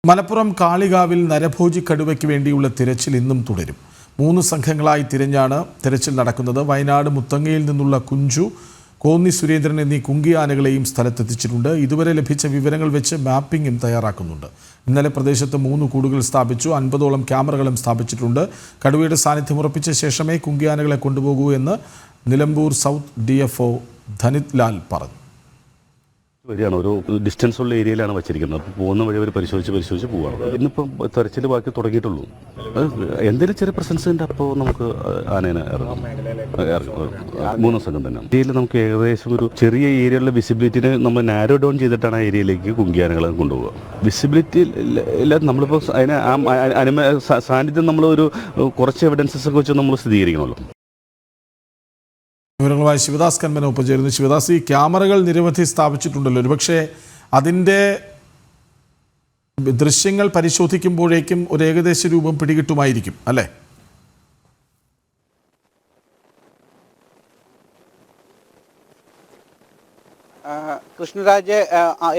മലപ്പുറം കാളികാവിൽ നരഭോജി കടുവയ്ക്ക് വേണ്ടിയുള്ള തിരച്ചിൽ ഇന്നും തുടരും. 3 സംഘങ്ങളായി തിരഞ്ഞാണ് തിരച്ചിൽ നടക്കുന്നത്. വയനാട് മുത്തങ്ങയിൽ നിന്നുള്ള കുഞ്ചു, കോന്നി സുരേന്ദ്രൻ എന്നീ കുങ്കിയാനകളെയും സ്ഥലത്തെത്തിച്ചിട്ടുണ്ട്. ഇതുവരെ ലഭിച്ച വിവരങ്ങൾ വെച്ച് മാപ്പിംഗും തയ്യാറാക്കുന്നുണ്ട്. ഇന്നലെ പ്രദേശത്ത് 3 കൂടുകൾ സ്ഥാപിച്ചു. 50ഓളം ക്യാമറകളും സ്ഥാപിച്ചിട്ടുണ്ട്. കടുവയുടെ സാന്നിധ്യം ഉറപ്പിച്ച ശേഷമേ കുങ്കിയാനകളെ കൊണ്ടുപോകൂ എന്ന് നിലമ്പൂർ സൗത്ത് DFO ധനിത് ലാൽ പറഞ്ഞു. വരികയാണ്, ഒരു ഡിസ്റ്റൻസ് ഉള്ള ഏരിയയിലാണ് വെച്ചിരിക്കുന്നത്. അപ്പോൾ പോകുന്ന വഴി അവർ പരിശോധിച്ച് പോവുകയാണ്. ഇന്നിപ്പം തെരച്ചിൽ ബാക്കി തുടങ്ങിയിട്ടുള്ളൂ. എന്തെങ്കിലും ചെറിയ പ്രസൻസ് ഉണ്ട്, അപ്പോൾ നമുക്ക് ആനേനെ ഇറങ്ങും. 3 സംഘം തന്നെ. ഇന്ത്യയിൽ നമുക്ക് ഏകദേശം ഒരു ചെറിയ ഏരിയയിലുള്ള വിസിബിലിറ്റിനെ നമ്മൾ നാരോ ഡൗൺ ചെയ്തിട്ടാണ് ആ ഏരിയയിലേക്ക് കുങ്കിയാനകളെ കൊണ്ടുപോകുക. വിസിബിലിറ്റി ഇല്ലാതെ നമ്മളിപ്പോൾ അതിനെ സാന്നിധ്യം നമ്മളൊരു കുറച്ച് എവിഡൻസസ് ഒക്കെ വെച്ച് നമ്മൾ സ്ഥിരീകരിക്കണമല്ലോ. വിവരങ്ങളുമായി ശിവദാസ് കന്മന ഒപ്പുചേരുന്നു. ശിവദാസ്, ഈ ക്യാമറകൾ നിരവധി സ്ഥാപിച്ചിട്ടുണ്ടല്ലോ. ഒരുപക്ഷെ അതിൻ്റെ ദൃശ്യങ്ങൾ പരിശോധിക്കുമ്പോഴേക്കും ഒരു ഏകദേശ രൂപം പിടികിട്ടുമായിരിക്കും അല്ലേ? കൃഷ്ണരാജ്,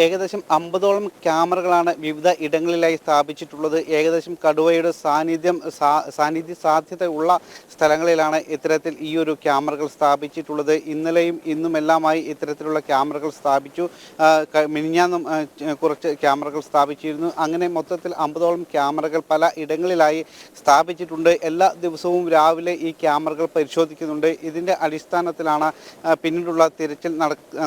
ഏകദേശം 50ഓളം ക്യാമറകളാണ് വിവിധ ഇടങ്ങളിലായി സ്ഥാപിച്ചിട്ടുള്ളത്. ഏകദേശം കടുവയുടെ സാന്നിധ്യ സാധ്യത ഉള്ള സ്ഥലങ്ങളിലാണ് ഇത്തരത്തിൽ ഈ ഒരു ക്യാമറകൾ സ്ഥാപിച്ചിട്ടുള്ളത്. ഇന്നലെയും ഇന്നുമെല്ലാമായി ഇത്തരത്തിലുള്ള ക്യാമറകൾ സ്ഥാപിച്ചു. മിനിഞ്ഞാന്നും കുറച്ച് ക്യാമറകൾ സ്ഥാപിച്ചിരുന്നു. അങ്ങനെ മൊത്തത്തിൽ 50ഓളം ക്യാമറകൾ പല ഇടങ്ങളിലായി സ്ഥാപിച്ചിട്ടുണ്ട്. എല്ലാ ദിവസവും രാവിലെ ഈ ക്യാമറകൾ പരിശോധിക്കുന്നുണ്ട്. ഇതിൻ്റെ അടിസ്ഥാനത്തിലാണ് പിന്നീടുള്ള തിരച്ചിൽ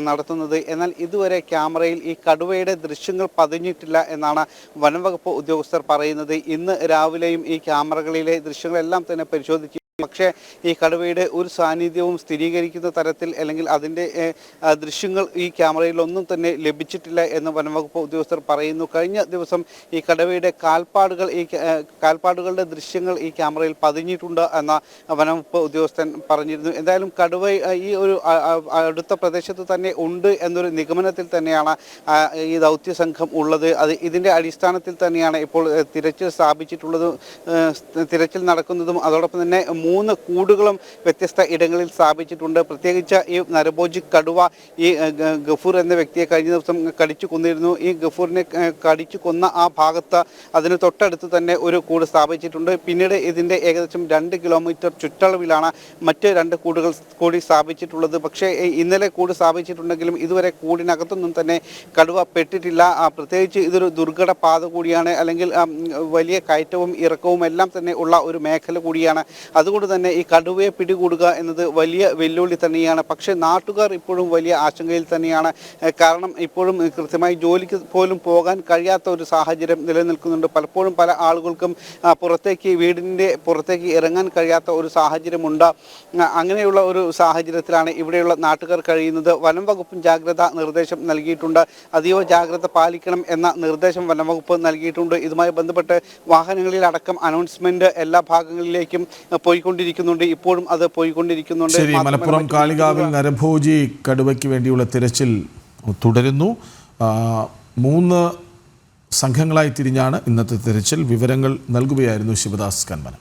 നടത്തുന്നത്. എന്നാൽ ഇതുവരെ ക്യാമറയിൽ ഈ കടുവയുടെ ദൃശ്യങ്ങൾ പതിഞ്ഞിട്ടില്ല എന്നാണ് വനംവകുപ്പ് ഉദ്യോഗസ്ഥർ പറയുന്നത്. ഇന്ന് രാവിലെയും ഈ ക്യാമറകളിലെ ദൃശ്യങ്ങളെല്ലാം തന്നെ പരിശോധിച്ചു. പക്ഷേ ഈ കടുവയുടെ ഒരു സാന്നിധ്യവും സ്ഥിരീകരിക്കുന്ന തരത്തിൽ അല്ലെങ്കിൽ അതിൻ്റെ ദൃശ്യങ്ങൾ ഈ ക്യാമറയിലൊന്നും തന്നെ ലഭിച്ചിട്ടില്ല എന്ന് വനംവകുപ്പ് ഉദ്യോഗസ്ഥർ പറയുന്നു. കഴിഞ്ഞ ദിവസം ഈ കടുവയുടെ കാൽപ്പാടുകളുടെ ദൃശ്യങ്ങൾ ഈ ക്യാമറയിൽ പതിഞ്ഞിട്ടുണ്ട് എന്ന വനംവകുപ്പ് ഉദ്യോഗസ്ഥൻ പറഞ്ഞിരുന്നു. എന്തായാലും കടുവ ഈ ഒരു അടുത്ത പ്രദേശത്ത് തന്നെ ഉണ്ട് എന്നൊരു നിഗമനത്തിൽ തന്നെയാണ് ഈ ദൗത്യ സംഘം ഉള്ളത്. ഇതിൻ്റെ അടിസ്ഥാനത്തിൽ തന്നെയാണ് ഇപ്പോൾ തിരച്ചിൽ സ്ഥാപിച്ചിട്ടുള്ളതും തിരച്ചിൽ നടക്കുന്നതും. അതോടൊപ്പം തന്നെ 3 കൂടുകളും വ്യത്യസ്ത ഇടങ്ങളിൽ സ്ഥാപിച്ചിട്ടുണ്ട്. പ്രത്യേകിച്ച് ഈ നരഭോജി കടുവ ഈ ഗഫൂർ എന്ന വ്യക്തിയെ കഴിഞ്ഞ ദിവസം കടിച്ചു കൊന്നിരുന്നു. ഈ ഗഫൂറിനെ കടിച്ചു കൊന്ന ആ ഭാഗത്ത് അതിന് തൊട്ടടുത്ത് തന്നെ ഒരു കൂട് സ്ഥാപിച്ചിട്ടുണ്ട്. പിന്നീട് ഇതിൻ്റെ ഏകദേശം 2 കിലോമീറ്റർ ചുറ്റളവിലാണ് മറ്റ് 2 കൂടുകൾ കൂടി സ്ഥാപിച്ചിട്ടുള്ളത്. പക്ഷേ ഇന്നലെ കൂട് സ്ഥാപിച്ചിട്ടുണ്ടെങ്കിലും ഇതുവരെ കൂടിനകത്തൊന്നും തന്നെ കടുവ പെട്ടിട്ടില്ല. പ്രത്യേകിച്ച് ഇതൊരു ദുർഘട പാത കൂടിയാണ്, അല്ലെങ്കിൽ വലിയ കയറ്റവും ഇറക്കവും എല്ലാം തന്നെ ഉള്ള ഒരു മേഖല കൂടിയാണ്. അതുകൊണ്ട് തന്നെ ഈ കടുവയെ പിടികൂടുക എന്നത് വലിയ വെല്ലുവിളി തന്നെയാണ്. പക്ഷേ നാട്ടുകാർ ഇപ്പോഴും വലിയ ആശങ്കയിൽ തന്നെയാണ്. കാരണം ഇപ്പോഴും കൃത്യമായി ജോലിക്ക് പോലും പോകാൻ കഴിയാത്ത ഒരു സാഹചര്യം നിലനിൽക്കുന്നുണ്ട്. പലപ്പോഴും പല ആളുകൾക്കും വീടിൻ്റെ പുറത്തേക്ക് ഇറങ്ങാൻ കഴിയാത്ത ഒരു സാഹചര്യമുണ്ട്. അങ്ങനെയുള്ള ഒരു സാഹചര്യത്തിലാണ് ഇവിടെയുള്ള നാട്ടുകാർ കഴിയുന്നത്. വനം വകുപ്പും ജാഗ്രതാ നിർദ്ദേശം നൽകിയിട്ടുണ്ട്. അതീവ ജാഗ്രത പാലിക്കണം എന്ന നിർദ്ദേശം വനം വകുപ്പ് നൽകിയിട്ടുണ്ട്. ഇതുമായി ബന്ധപ്പെട്ട് വാഹനങ്ങളിലടക്കം അനൗൺസ്മെന്റ് എല്ലാ ഭാഗങ്ങളിലേക്കും പോയിക്കൊണ്ടിരിക്കുന്നുണ്ട്. ഇപ്പോഴും അത് പോയിക്കൊണ്ടിരിക്കുന്നുണ്ട്. മലപ്പുറം കാളികാവിൽ നരഭോജി കടുവയ്ക്ക് വേണ്ടിയുള്ള തിരച്ചിൽ തുടരുന്നു. 3 സംഘങ്ങളായി തിരിഞ്ഞാണ് ഇന്നത്തെ തിരച്ചിൽ. വിവരങ്ങൾ നൽകുകയായിരുന്നു ശിവദാസ് കന്മന.